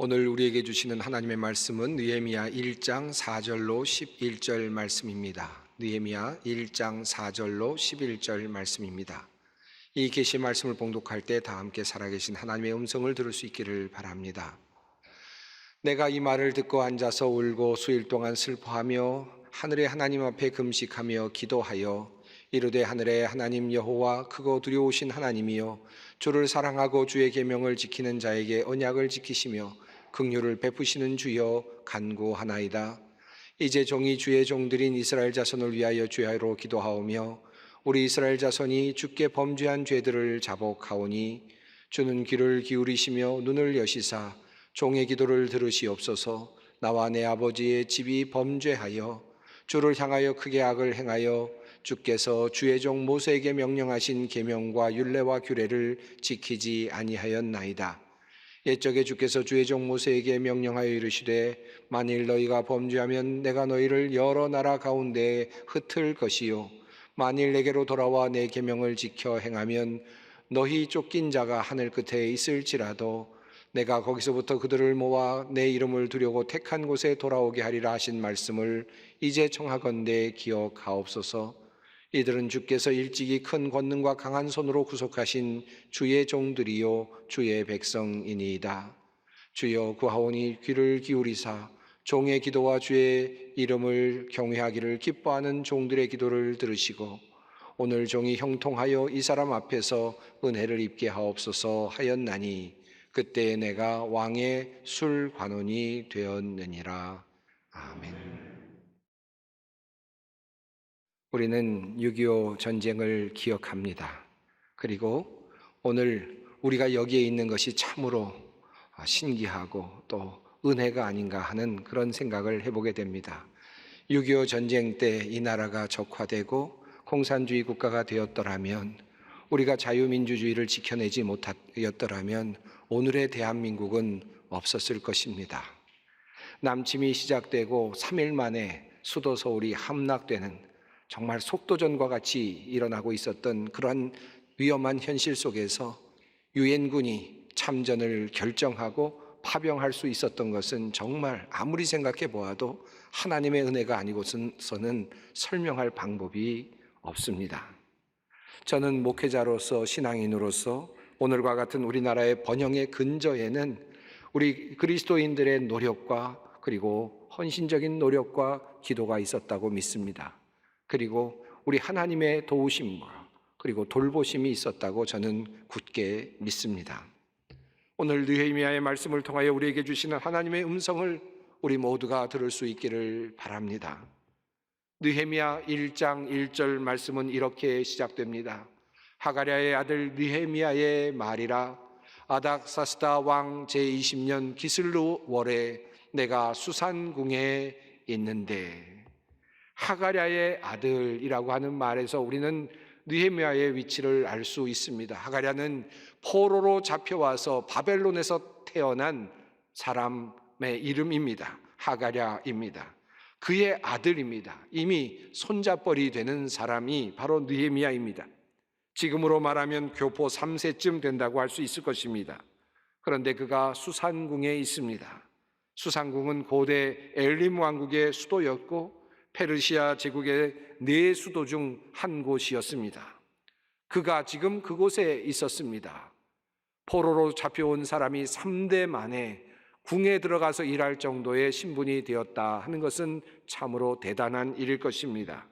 오늘 우리에게 주시는 하나님의 말씀은 느헤미야 1장 4절로 11절 말씀입니다. 느헤미야 1장 4절로 11절 말씀입니다. 이 계시 말씀을 봉독할 때 다 함께 살아계신 하나님의 음성을 들을 수 있기를 바랍니다. 내가 이 말을 듣고 앉아서 울고 수일 동안 슬퍼하며 하늘의 하나님 앞에 금식하며 기도하여 이르되 하늘의 하나님 여호와 크고 두려우신 하나님이여 주를 사랑하고 주의 계명을 지키는 자에게 언약을 지키시며 긍휼을 베푸시는 주여 간구하나이다. 이제 종이 주의 종들인 이스라엘 자손을 위하여 주야로 기도하오며 우리 이스라엘 자손이 주께 범죄한 죄들을 자복하오니 주는 귀를 기울이시며 눈을 여시사 종의 기도를 들으시옵소서. 나와 내 아버지의 집이 범죄하여 주를 향하여 크게 악을 행하여 주께서 주의 종 모세에게 명령하신 계명과 율례와 규례를 지키지 아니하였나이다. 옛적에 주께서 주의 종 모세에게 명령하여 이르시되 만일 너희가 범죄하면 내가 너희를 여러 나라 가운데에 흩을 것이요 만일 내게로 돌아와 내 계명을 지켜 행하면 너희 쫓긴 자가 하늘 끝에 있을지라도 내가 거기서부터 그들을 모아 내 이름을 두려고 택한 곳에 돌아오게 하리라 하신 말씀을 이제 청하건대 기억하옵소서. 이들은 주께서 일찍이 큰 권능과 강한 손으로 구속하신 주의 종들이요 주의 백성이니이다. 주여 구하오니 귀를 기울이사 종의 기도와 주의 이름을 경외하기를 기뻐하는 종들의 기도를 들으시고 오늘 종이 형통하여 이 사람 앞에서 은혜를 입게 하옵소서 하였나니 그때 내가 왕의 술관원이 되었느니라. 아멘. 우리는 6.25 전쟁을 기억합니다. 그리고 오늘 우리가 여기에 있는 것이 참으로 신기하고 또 은혜가 아닌가 하는 그런 생각을 해보게 됩니다. 6.25 전쟁 때 이 나라가 적화되고 공산주의 국가가 되었더라면, 우리가 자유민주주의를 지켜내지 못하였더라면 오늘의 대한민국은 없었을 것입니다. 남침이 시작되고 3일 만에 수도 서울이 함락되는 정말 속도전과 같이 일어나고 있었던 그러한 위험한 현실 속에서 유엔군이 참전을 결정하고 파병할 수 있었던 것은 정말 아무리 생각해 보아도 하나님의 은혜가 아니고서는 설명할 방법이 없습니다. 저는 목회자로서, 신앙인으로서 오늘과 같은 우리나라의 번영의 근저에는 우리 그리스도인들의 노력과 그리고 헌신적인 노력과 기도가 있었다고 믿습니다. 그리고 우리 하나님의 도우심과 그리고 돌보심이 있었다고 저는 굳게 믿습니다. 오늘 느헤미야의 말씀을 통하여 우리에게 주시는 하나님의 음성을 우리 모두가 들을 수 있기를 바랍니다. 느헤미야 1장 1절 말씀은 이렇게 시작됩니다. 하가랴의 아들 느헤미야의 말이라. 아닥사스다 왕 제20년 기슬루 월에 내가 수산궁에 있는데. 하가랴의 아들이라고 하는 말에서 우리는 느헤미야의 위치를 알 수 있습니다. 하가랴는 포로로 잡혀와서 바벨론에서 태어난 사람의 이름입니다. 하가랴입니다. 그의 아들입니다. 이미 손잡벌이 되는 사람이 바로 느헤미야입니다. 지금으로 말하면 교포 3세쯤 된다고 할 수 있을 것입니다. 그런데 그가 수산궁에 있습니다. 수산궁은 고대 엘림 왕국의 수도였고 페르시아 제국의 4수도 중 한 곳이었습니다. 그가 지금 그곳에 있었습니다. 포로로 잡혀온 사람이 3대 만에 궁에 들어가서 일할 정도의 신분이 되었다 하는 것은 참으로 대단한 일일 것입니다.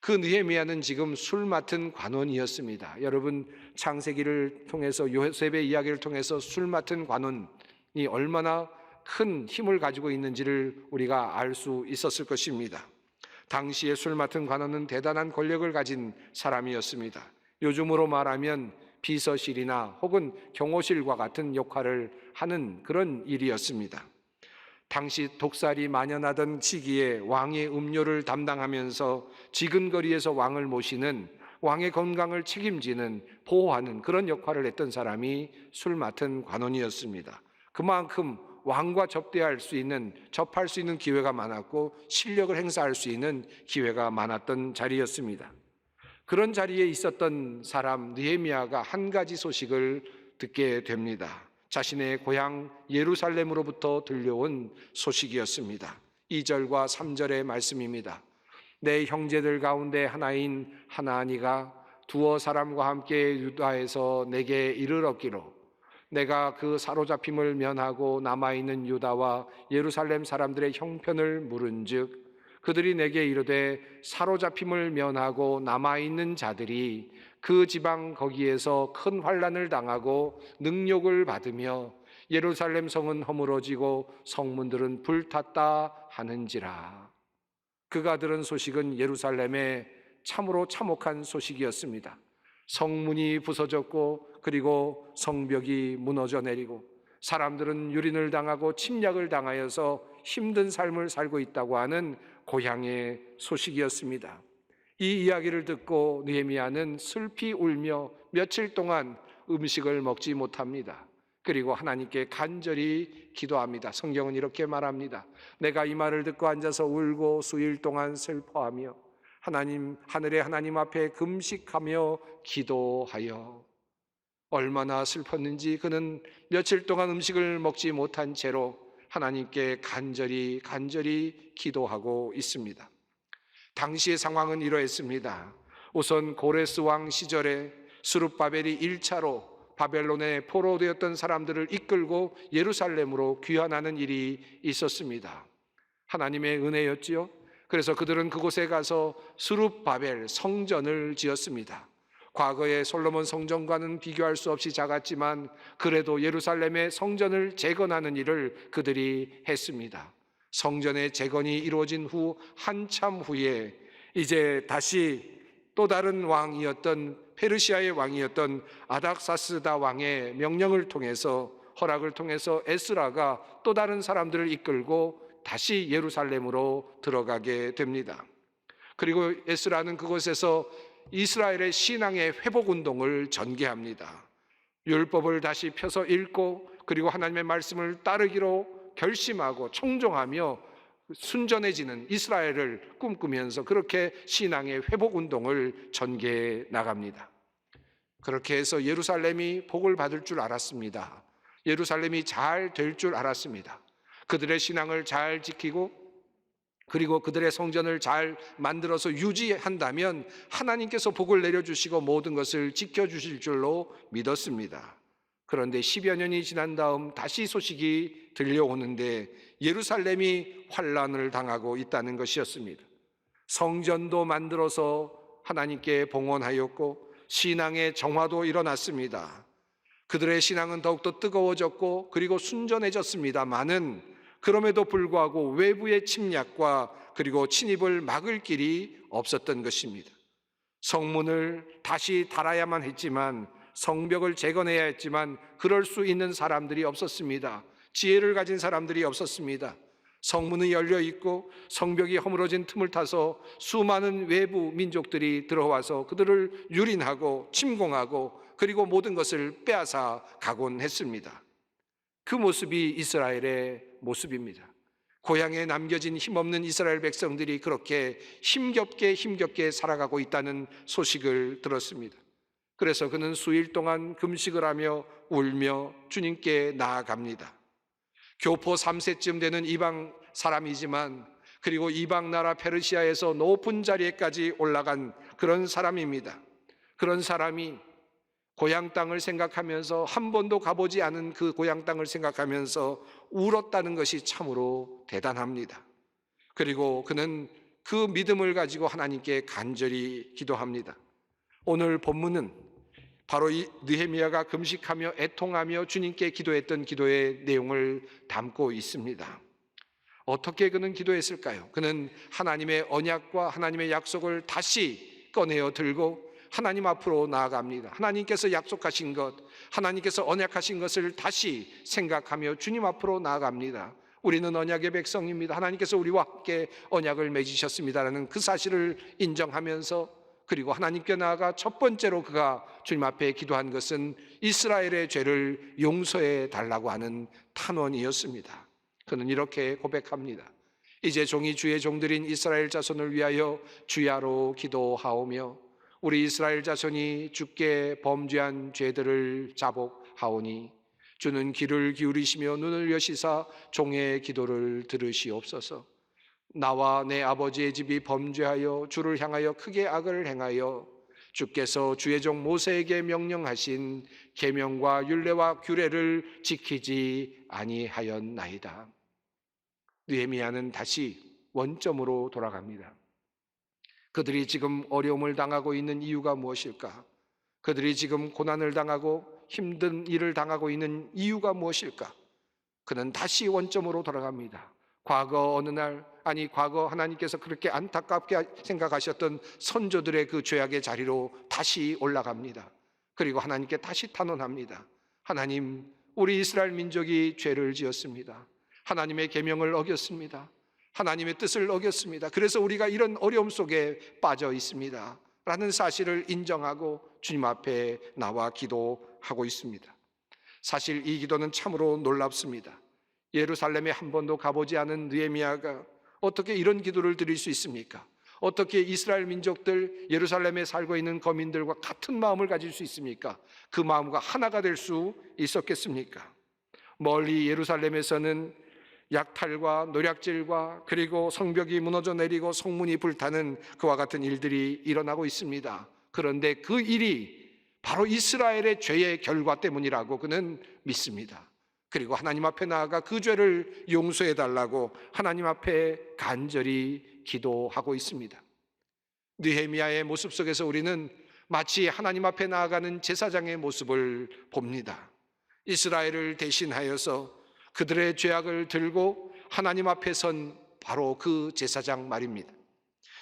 그 느헤미야는 지금 술 맡은 관원이었습니다. 여러분, 창세기를 통해서 요셉의 이야기를 통해서 술 맡은 관원이 얼마나 큰 힘을 가지고 있는지를 우리가 알 수 있었을 것입니다. 당시에 술 맡은 관원은 대단한 권력을 가진 사람이었습니다. 요즘으로 말하면 비서실이나 혹은 경호실과 같은 역할을 하는 그런 일이었습니다. 당시 독살이 만연하던 시기에 왕의 음료를 담당하면서 지근거리에서 왕을 모시는, 왕의 건강을 책임지는, 보호하는 그런 역할을 했던 사람이 술 맡은 관원이었습니다. 그만큼 왕과 접할 수 있는 기회가 많았고 실력을 행사할 수 있는 기회가 많았던 자리였습니다. 그런 자리에 있었던 사람 느헤미야가 한 가지 소식을 듣게 됩니다. 자신의 고향 예루살렘으로부터 들려온 소식이었습니다. 2절과 3절의 말씀입니다. 내 형제들 가운데 하나인 하나니가 두어 사람과 함께 유다에서 내게 이르렀기로 내가 그 사로잡힘을 면하고 남아있는 유다와 예루살렘 사람들의 형편을 물은즉 그들이 내게 이르되 사로잡힘을 면하고 남아있는 자들이 그 지방 거기에서 큰 환난을 당하고 능욕을 받으며 예루살렘 성은 허물어지고 성문들은 불탔다 하는지라. 그가 들은 소식은 예루살렘에 참으로 참혹한 소식이었습니다. 성문이 부서졌고 그리고 성벽이 무너져 내리고 사람들은 유린을 당하고 침략을 당하여서 힘든 삶을 살고 있다고 하는 고향의 소식이었습니다. 이 이야기를 듣고 느헤미야는 슬피 울며 며칠 동안 음식을 먹지 못합니다. 그리고 하나님께 간절히 기도합니다. 성경은 이렇게 말합니다. 내가 이 말을 듣고 앉아서 울고 수일 동안 슬퍼하며 하늘의 하나님 앞에 금식하며 기도하여. 얼마나 슬펐는지 그는 며칠 동안 음식을 먹지 못한 채로 하나님께 간절히 기도하고 있습니다. 당시의 상황은 이러했습니다. 우선 고레스 왕 시절에 스룹바벨이 1차로 바벨론에 포로되었던 사람들을 이끌고 예루살렘으로 귀환하는 일이 있었습니다. 하나님의 은혜였지요. 그래서 그들은 그곳에 가서 스룹바벨 성전을 지었습니다. 과거의 솔로몬 성전과는 비교할 수 없이 작았지만 그래도 예루살렘의 성전을 재건하는 일을 그들이 했습니다. 성전의 재건이 이루어진 후 한참 후에 이제 다시 또 다른 왕이었던 페르시아의 왕이었던 아닥사스다 왕의 명령을 통해서 허락을 통해서 에스라가 또 다른 사람들을 이끌고 다시 예루살렘으로 들어가게 됩니다. 그리고 에스라는 그곳에서 이스라엘의 신앙의 회복 운동을 전개합니다. 율법을 다시 펴서 읽고 그리고 하나님의 말씀을 따르기로 결심하고 청종하며 순전해지는 이스라엘을 꿈꾸면서 그렇게 신앙의 회복 운동을 전개해 나갑니다. 그렇게 해서 예루살렘이 복을 받을 줄 알았습니다. 예루살렘이 잘 될 줄 알았습니다. 그들의 신앙을 잘 지키고 그리고 그들의 성전을 잘 만들어서 유지한다면 하나님께서 복을 내려주시고 모든 것을 지켜주실 줄로 믿었습니다. 그런데 10여 년이 지난 다음 다시 소식이 들려오는데 예루살렘이 환난을 당하고 있다는 것이었습니다. 성전도 만들어서 하나님께 봉헌하였고 신앙의 정화도 일어났습니다. 그들의 신앙은 더욱더 뜨거워졌고 그리고 순전해졌습니다마는 그럼에도 불구하고 외부의 침략과 그리고 침입을 막을 길이 없었던 것입니다. 성문을 다시 달아야만 했지만 성벽을 재건해야 했지만 그럴 수 있는 사람들이 없었습니다. 지혜를 가진 사람들이 없었습니다. 성문이 열려 있고 성벽이 허물어진 틈을 타서 수많은 외부 민족들이 들어와서 그들을 유린하고 침공하고 그리고 모든 것을 빼앗아 가곤 했습니다. 그 모습이 이스라엘의 모습입니다. 고향에 남겨진 힘없는 이스라엘 백성들이 그렇게 힘겹게 살아가고 있다는 소식을 들었습니다. 그래서 그는 수일 동안 금식을 하며 울며 주님께 나아갑니다. 교포 3세쯤 되는 이방 사람이지만 그리고 이방 나라 페르시아에서 높은 자리에까지 올라간 그런 사람입니다. 그런 사람이 고향 땅을 생각하면서 한 번도 가보지 않은 그 고향 땅을 생각하면서 울었다는 것이 참으로 대단합니다. 그리고 그는 그 믿음을 가지고 하나님께 간절히 기도합니다. 오늘 본문은 바로 이 느헤미야가 금식하며 애통하며 주님께 기도했던 기도의 내용을 담고 있습니다. 어떻게 그는 기도했을까요? 그는 하나님의 언약과 하나님의 약속을 다시 꺼내어 들고 하나님 앞으로 나아갑니다. 하나님께서 약속하신 것, 하나님께서 언약하신 것을 다시 생각하며 주님 앞으로 나아갑니다. 우리는 언약의 백성입니다. 하나님께서 우리와 함께 언약을 맺으셨습니다라는 그 사실을 인정하면서 그리고 하나님께 나아가 첫 번째로 그가 주님 앞에 기도한 것은 이스라엘의 죄를 용서해 달라고 하는 탄원이었습니다. 그는 이렇게 고백합니다. 이제 종이 주의 종들인 이스라엘 자손을 위하여 주야로 기도하오며 우리 이스라엘 자손이 주께 범죄한 죄들을 자복하오니 주는 귀를 기울이시며 눈을 여시사 종의 기도를 들으시옵소서. 나와 내 아버지의 집이 범죄하여 주를 향하여 크게 악을 행하여 주께서 주의 종 모세에게 명령하신 계명과 율례와 규례를 지키지 아니하였나이다. 느헤미야는 다시 원점으로 돌아갑니다. 그들이 지금 어려움을 당하고 있는 이유가 무엇일까? 그들이 지금 고난을 당하고 힘든 일을 당하고 있는 이유가 무엇일까? 그는 다시 원점으로 돌아갑니다. 과거 어느 날, 과거 하나님께서 그렇게 안타깝게 생각하셨던 선조들의 그 죄악의 자리로 다시 올라갑니다. 그리고 하나님께 다시 탄원합니다. 하나님, 우리 이스라엘 민족이 죄를 지었습니다. 하나님의 계명을 어겼습니다. 하나님의 뜻을 어겼습니다. 그래서 우리가 이런 어려움 속에 빠져 있습니다 라는 사실을 인정하고 주님 앞에 나와 기도하고 있습니다. 사실 이 기도는 참으로 놀랍습니다. 예루살렘에 한 번도 가보지 않은 느헤미야가 어떻게 이런 기도를 드릴 수 있습니까? 어떻게 이스라엘 민족들, 예루살렘에 살고 있는 거민들과 같은 마음을 가질 수 있습니까? 그 마음과 하나가 될 수 있었겠습니까? 멀리 예루살렘에서는 약탈과 노략질과 그리고 성벽이 무너져 내리고 성문이 불타는 그와 같은 일들이 일어나고 있습니다. 그런데 그 일이 바로 이스라엘의 죄의 결과 때문이라고 그는 믿습니다. 그리고 하나님 앞에 나아가 그 죄를 용서해 달라고 하나님 앞에 간절히 기도하고 있습니다. 느헤미야의 모습 속에서 우리는 마치 하나님 앞에 나아가는 제사장의 모습을 봅니다. 이스라엘을 대신하여서 그들의 죄악을 들고 하나님 앞에 선 바로 그 제사장 말입니다.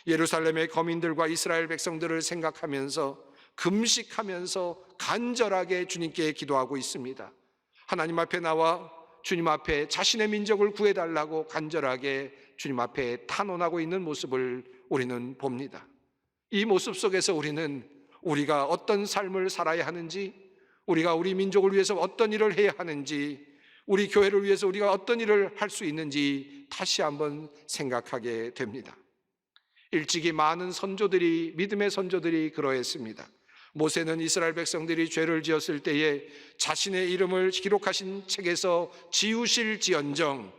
예루살렘의 거민들과 이스라엘 백성들을 생각하면서 금식하면서 간절하게 주님께 기도하고 있습니다. 하나님 앞에 나와 주님 앞에 자신의 민족을 구해달라고 간절하게 주님 앞에 탄원하고 있는 모습을 우리는 봅니다. 이 모습 속에서 우리는 우리가 어떤 삶을 살아야 하는지, 우리가 우리 민족을 위해서 어떤 일을 해야 하는지, 우리 교회를 위해서 우리가 어떤 일을 할 수 있는지 다시 한번 생각하게 됩니다. 일찍이 많은 선조들이, 믿음의 선조들이 그러했습니다. 모세는 이스라엘 백성들이 죄를 지었을 때에 자신의 이름을 기록하신 책에서 지우실지언정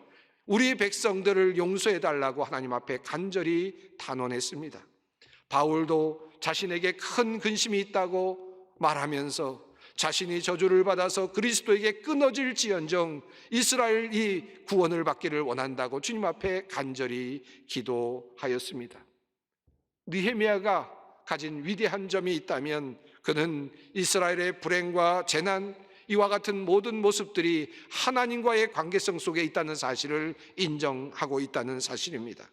우리 백성들을 용서해 달라고 하나님 앞에 간절히 탄원했습니다. 바울도 자신에게 큰 근심이 있다고 말하면서 자신이 저주를 받아서 그리스도에게 끊어질지언정 이스라엘이 구원을 받기를 원한다고 주님 앞에 간절히 기도하였습니다. 느헤미야가 가진 위대한 점이 있다면 그는 이스라엘의 불행과 재난, 이와 같은 모든 모습들이 하나님과의 관계성 속에 있다는 사실을 인정하고 있다는 사실입니다.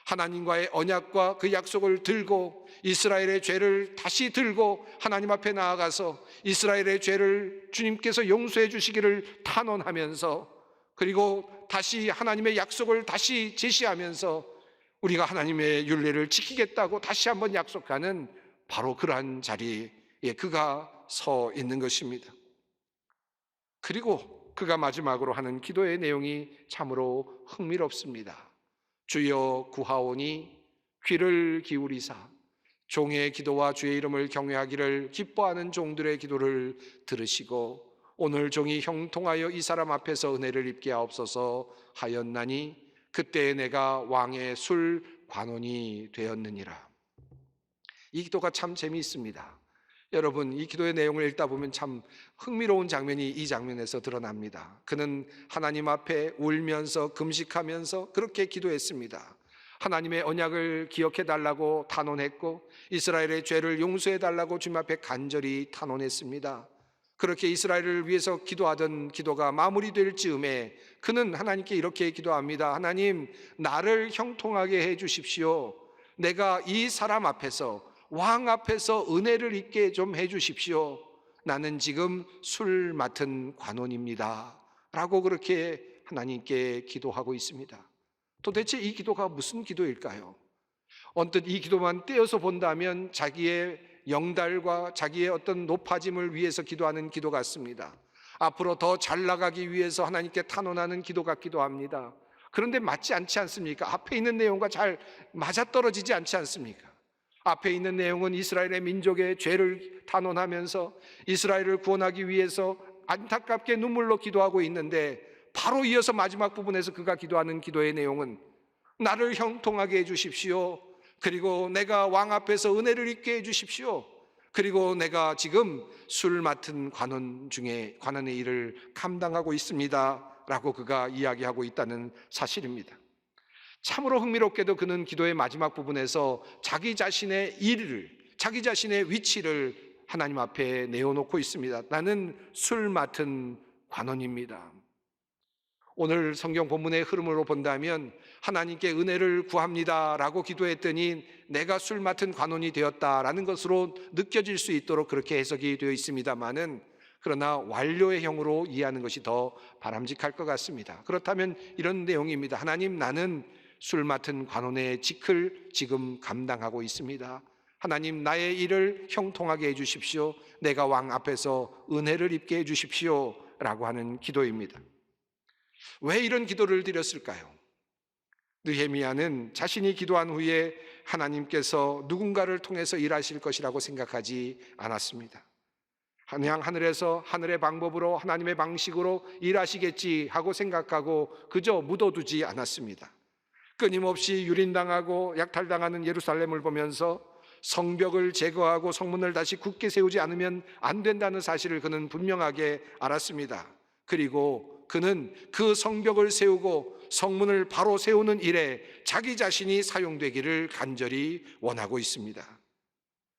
하나님과의 언약과 그 약속을 들고 이스라엘의 죄를 다시 들고 하나님 앞에 나아가서 이스라엘의 죄를 주님께서 용서해 주시기를 탄원하면서, 그리고 다시 하나님의 약속을 다시 제시하면서 우리가 하나님의 율례를 지키겠다고 다시 한번 약속하는 바로 그러한 자리에 그가 서 있는 것입니다. 그리고 그가 마지막으로 하는 기도의 내용이 참으로 흥미롭습니다. 주여 구하오니 귀를 기울이사 종의 기도와 주의 이름을 경외하기를 기뻐하는 종들의 기도를 들으시고 오늘 종이 형통하여 이 사람 앞에서 은혜를 입게 하옵소서 하였나니 그때 내가 왕의 술 관원이 되었느니라. 이 기도가 참 재미있습니다. 여러분, 이 기도의 내용을 읽다 보면 참 흥미로운 장면이 이 장면에서 드러납니다. 그는 하나님 앞에 울면서 금식하면서 그렇게 기도했습니다. 하나님의 언약을 기억해 달라고 탄원했고 이스라엘의 죄를 용서해 달라고 주님 앞에 간절히 탄원했습니다. 그렇게 이스라엘을 위해서 기도하던 기도가 마무리될 즈음에 그는 하나님께 이렇게 기도합니다. 하나님, 나를 형통하게 해 주십시오. 내가 이 사람 앞에서, 왕 앞에서 은혜를 입게 좀 해 주십시오. 나는 지금 술 맡은 관원입니다 라고 그렇게 하나님께 기도하고 있습니다. 도대체 이 기도가 무슨 기도일까요? 언뜻 이 기도만 떼어서 본다면 자기의 영달과 자기의 어떤 높아짐을 위해서 기도하는 기도 같습니다. 앞으로 더 잘 나가기 위해서 하나님께 탄원하는 기도 같기도 합니다. 그런데 맞지 않지 않습니까? 앞에 있는 내용과 잘 맞아떨어지지 않지 않습니까? 앞에 있는 내용은 이스라엘의 민족의 죄를 탄원하면서 이스라엘을 구원하기 위해서 안타깝게 눈물로 기도하고 있는데 바로 이어서 마지막 부분에서 그가 기도하는 기도의 내용은 나를 형통하게 해주십시오. 그리고 내가 왕 앞에서 은혜를 입게 해주십시오. 그리고 내가 지금 술 맡은 관원 중에 관원의 일을 감당하고 있습니다 라고 그가 이야기하고 있다는 사실입니다. 참으로 흥미롭게도 그는 기도의 마지막 부분에서 자기 자신의 일을, 자기 자신의 위치를 하나님 앞에 내어놓고 있습니다. 나는 술 맡은 관원입니다. 오늘 성경 본문의 흐름으로 본다면 하나님께 은혜를 구합니다 라고 기도했더니 내가 술 맡은 관원이 되었다라는 것으로 느껴질 수 있도록 그렇게 해석이 되어 있습니다마는, 그러나 완료의 형으로 이해하는 것이 더 바람직할 것 같습니다. 그렇다면 이런 내용입니다. 하나님, 나는 술 맡은 관원의 직을 지금 감당하고 있습니다. 하나님, 나의 일을 형통하게 해주십시오. 내가 왕 앞에서 은혜를 입게 해주십시오 라고 하는 기도입니다. 왜 이런 기도를 드렸을까요? 느헤미야는 자신이 기도한 후에 하나님께서 누군가를 통해서 일하실 것이라고 생각하지 않았습니다. 그냥 하늘에서 하늘의 방법으로 하나님의 방식으로 일하시겠지 하고 생각하고 그저 묻어두지 않았습니다. 끊임없이 유린당하고 약탈당하는 예루살렘을 보면서 성벽을 제거하고 성문을 다시 굳게 세우지 않으면 안 된다는 사실을 그는 분명하게 알았습니다. 그리고 그는 그 성벽을 세우고 성문을 바로 세우는 일에 자기 자신이 사용되기를 간절히 원하고 있습니다.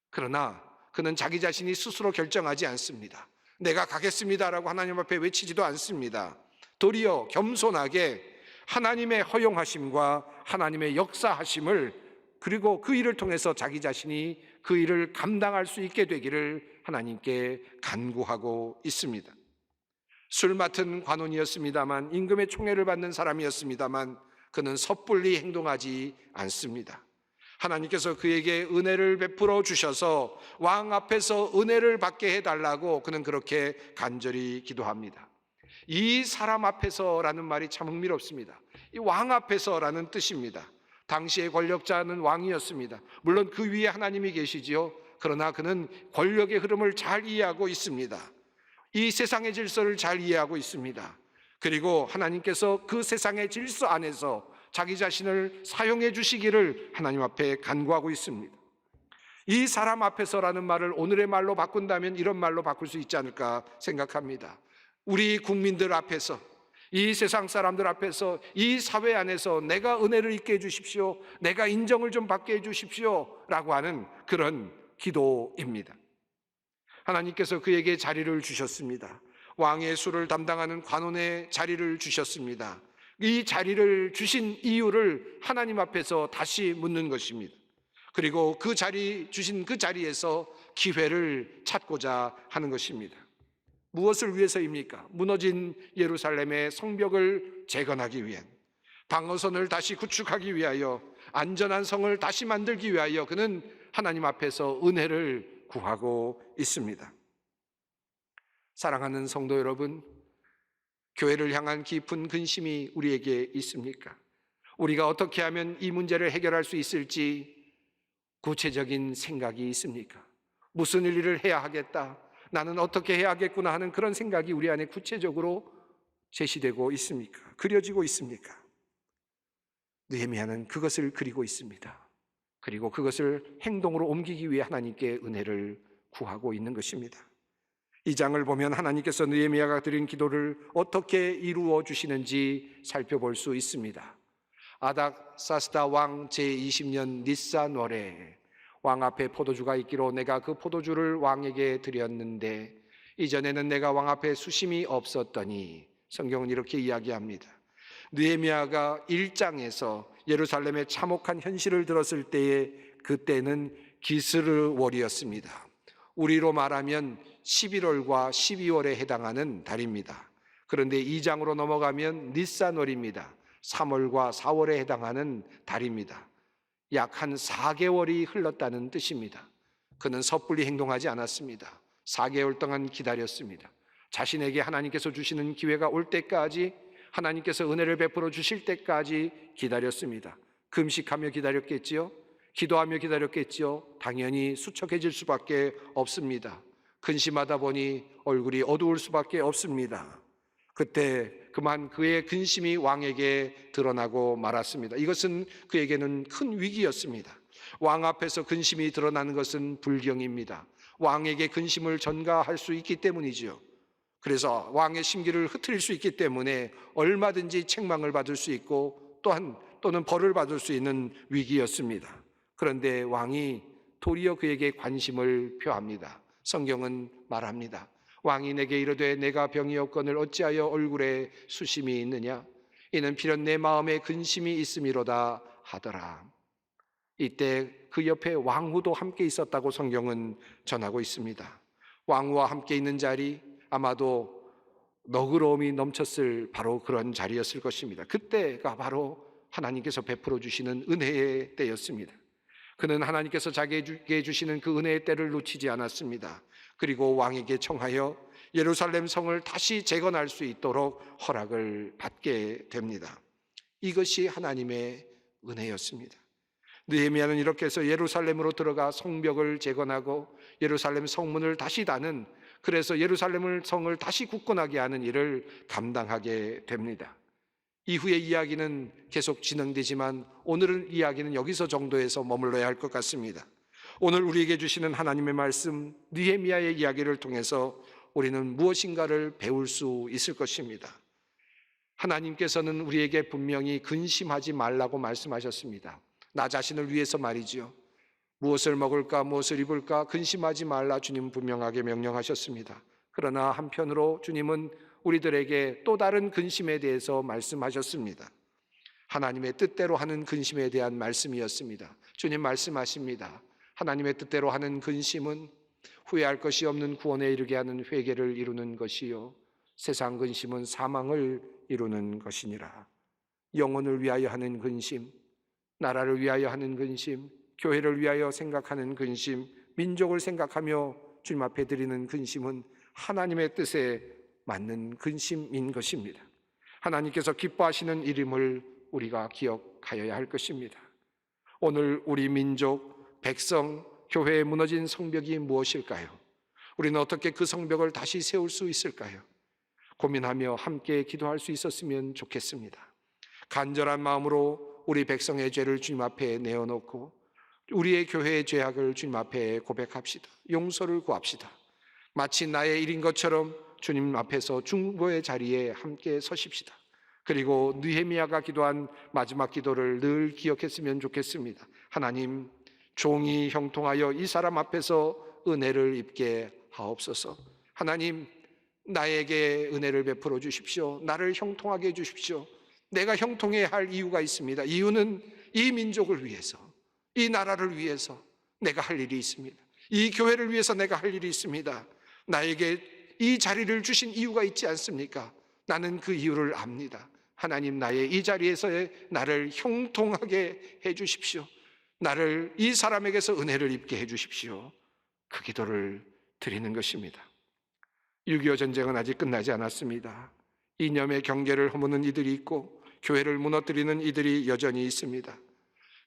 그러나 그는 자기 자신이 스스로 결정하지 않습니다. 내가 가겠습니다라고 하나님 앞에 외치지도 않습니다. 도리어 겸손하게 하나님의 허용하심과 하나님의 역사하심을, 그리고 그 일을 통해서 자기 자신이 그 일을 감당할 수 있게 되기를 하나님께 간구하고 있습니다. 술 맡은 관원이었습니다만, 임금의 총애를 받는 사람이었습니다만 그는 섣불리 행동하지 않습니다. 하나님께서 그에게 은혜를 베풀어 주셔서 왕 앞에서 은혜를 받게 해달라고 그는 그렇게 간절히 기도합니다. 이 사람 앞에서라는 말이 참 흥미롭습니다. 이 왕 앞에서라는 뜻입니다. 당시의 권력자는 왕이었습니다. 물론 그 위에 하나님이 계시지요. 그러나 그는 권력의 흐름을 잘 이해하고 있습니다. 이 세상의 질서를 잘 이해하고 있습니다. 그리고 하나님께서 그 세상의 질서 안에서 자기 자신을 사용해 주시기를 하나님 앞에 간구하고 있습니다. 이 사람 앞에서라는 말을 오늘의 말로 바꾼다면 이런 말로 바꿀 수 있지 않을까 생각합니다. 우리 국민들 앞에서, 이 세상 사람들 앞에서, 이 사회 안에서 내가 은혜를 입게 해주십시오, 내가 인정을 좀 받게 해주십시오 라고 하는 그런 기도입니다. 하나님께서 그에게 자리를 주셨습니다. 왕의 수를 담당하는 관원의 자리를 주셨습니다. 이 자리를 주신 이유를 하나님 앞에서 다시 묻는 것입니다. 그리고 그 자리, 주신 그 자리에서 기회를 찾고자 하는 것입니다. 무엇을 위해서입니까? 무너진 예루살렘의 성벽을 재건하기 위한, 방어선을 다시 구축하기 위하여, 안전한 성을 다시 만들기 위하여 그는 하나님 앞에서 은혜를 구하고 있습니다. 사랑하는 성도 여러분, 교회를 향한 깊은 근심이 우리에게 있습니까? 우리가 어떻게 하면 이 문제를 해결할 수 있을지 구체적인 생각이 있습니까? 무슨 일을 해야 하겠다, 나는 어떻게 해야 하겠구나 하는 그런 생각이 우리 안에 구체적으로 제시되고 있습니까? 그려지고 있습니까? 느헤미야는 그것을 그리고 있습니다. 그리고 그것을 행동으로 옮기기 위해 하나님께 은혜를 구하고 있는 것입니다. 이 장을 보면 하나님께서 느헤미야가 드린 기도를 어떻게 이루어 주시는지 살펴볼 수 있습니다. 아닥사스다 왕 제20년 니산월에 왕 앞에 포도주가 있기로 내가 그 포도주를 왕에게 드렸는데 이전에는 내가 왕 앞에 수심이 없었더니, 성경은 이렇게 이야기합니다. 느헤미야가 1장에서 예루살렘의 참혹한 현실을 들었을 때에 그때는 기스르월이었습니다. 우리로 말하면 11월과 12월에 해당하는 달입니다. 그런데 2장으로 넘어가면 니산월입니다. 3월과 4월에 해당하는 달입니다. 약 한 4개월이 흘렀다는 뜻입니다. 그는 섣불리 행동하지 않았습니다. 4개월 동안 기다렸습니다. 자신에게 하나님께서 주시는 기회가 올 때까지, 하나님께서 은혜를 베풀어 주실 때까지 기다렸습니다. 금식하며 기다렸겠지요? 기도하며 기다렸겠지요? 당연히 수척해질 수밖에 없습니다. 근심하다 보니 얼굴이 어두울 수밖에 없습니다. 그때 그만 그의 근심이 왕에게 드러나고 말았습니다. 이것은 그에게는 큰 위기였습니다. 왕 앞에서 근심이 드러나는 것은 불경입니다. 왕에게 근심을 전가할 수 있기 때문이죠. 그래서 왕의 심기를 흐트릴 수 있기 때문에 얼마든지 책망을 받을 수 있고 또는 벌을 받을 수 있는 위기였습니다. 그런데 왕이 도리어 그에게 관심을 표합니다. 성경은 말합니다. 왕이 내게 이르되 내가 병이 없거늘 어찌하여 얼굴에 수심이 있느냐? 이는 필연 내 마음에 근심이 있음이로다 하더라. 이때 그 옆에 왕후도 함께 있었다고 성경은 전하고 있습니다. 왕후와 함께 있는 자리, 아마도 너그러움이 넘쳤을 바로 그런 자리였을 것입니다. 그때가 바로 하나님께서 베풀어 주시는 은혜의 때였습니다. 그는 하나님께서 자기에게 주시는 그 은혜의 때를 놓치지 않았습니다. 그리고 왕에게 청하여 예루살렘 성을 다시 재건할 수 있도록 허락을 받게 됩니다. 이것이 하나님의 은혜였습니다. 느헤미야는 이렇게 해서 예루살렘으로 들어가 성벽을 재건하고 예루살렘 성문을 다시 다는, 그래서 예루살렘 성을 다시 굳건하게 하는 일을 감당하게 됩니다. 이후의 이야기는 계속 진행되지만 오늘은 이야기는 여기서 정도에서 머물러야 할 것 같습니다. 오늘 우리에게 주시는 하나님의 말씀, 느헤미야의 이야기를 통해서 우리는 무엇인가를 배울 수 있을 것입니다. 하나님께서는 우리에게 분명히 근심하지 말라고 말씀하셨습니다. 나 자신을 위해서 말이죠. 무엇을 먹을까, 무엇을 입을까 근심하지 말라 주님 분명하게 명령하셨습니다. 그러나 한편으로 주님은 우리들에게 또 다른 근심에 대해서 말씀하셨습니다. 하나님의 뜻대로 하는 근심에 대한 말씀이었습니다. 주님 말씀하십니다. 하나님의 뜻대로 하는 근심은 후회할 것이 없는 구원에 이르게 하는 회개를 이루는 것이요 세상 근심은 사망을 이루는 것이니라. 영혼을 위하여 하는 근심, 나라를 위하여 하는 근심, 교회를 위하여 생각하는 근심, 민족을 생각하며 주님 앞에 드리는 근심은 하나님의 뜻에 맞는 근심인 것입니다. 하나님께서 기뻐하시는 이름을 우리가 기억하여야 할 것입니다. 오늘 우리 민족, 백성, 교회에 무너진 성벽이 무엇일까요? 우리는 어떻게 그 성벽을 다시 세울 수 있을까요? 고민하며 함께 기도할 수 있었으면 좋겠습니다. 간절한 마음으로 우리 백성의 죄를 주님 앞에 내어놓고 우리의 교회의 죄악을 주님 앞에 고백합시다. 용서를 구합시다. 마치 나의 일인 것처럼 주님 앞에서 중보의 자리에 함께 서십시다. 그리고 느헤미야가 기도한 마지막 기도를 늘 기억했으면 좋겠습니다. 하나님, 종이 형통하여 이 사람 앞에서 은혜를 입게 하옵소서. 하나님, 나에게 은혜를 베풀어 주십시오. 나를 형통하게 해 주십시오. 내가 형통해야 할 이유가 있습니다. 이유는 이 민족을 위해서, 이 나라를 위해서 내가 할 일이 있습니다. 이 교회를 위해서 내가 할 일이 있습니다. 나에게 이 자리를 주신 이유가 있지 않습니까? 나는 그 이유를 압니다. 하나님, 나의 이 자리에서의 나를 형통하게 해 주십시오. 나를 이 사람에게서 은혜를 입게 해 주십시오. 그 기도를 드리는 것입니다. 6.25 전쟁은 아직 끝나지 않았습니다. 이념의 경계를 허무는 이들이 있고 교회를 무너뜨리는 이들이 여전히 있습니다.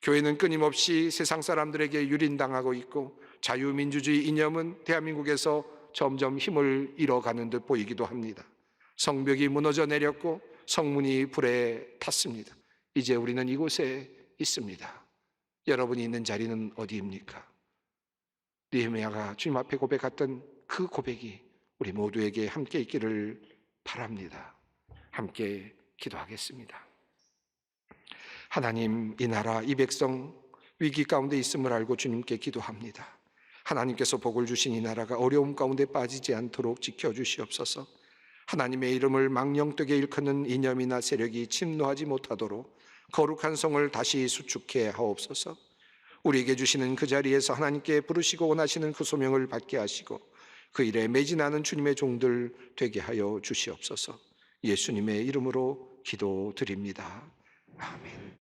교회는 끊임없이 세상 사람들에게 유린당하고 있고 자유민주주의 이념은 대한민국에서 점점 힘을 잃어가는 듯 보이기도 합니다. 성벽이 무너져 내렸고 성문이 불에 탔습니다. 이제 우리는 이곳에 있습니다. 여러분이 있는 자리는 어디입니까? 느헤미야가 주님 앞에 고백했던 그 고백이 우리 모두에게 함께 있기를 바랍니다. 함께 기도하겠습니다. 하나님, 이 나라, 이 백성 위기 가운데 있음을 알고 주님께 기도합니다. 하나님께서 복을 주신 이 나라가 어려움 가운데 빠지지 않도록 지켜주시옵소서. 하나님의 이름을 망령되게 일컫는 이념이나 세력이 침노하지 못하도록 거룩한 성을 다시 수축해 하옵소서. 우리에게 주시는 그 자리에서 하나님께 부르시고 원하시는 그 소명을 받게 하시고 그 일에 매진하는 주님의 종들 되게 하여 주시옵소서. 예수님의 이름으로 기도드립니다. 아멘.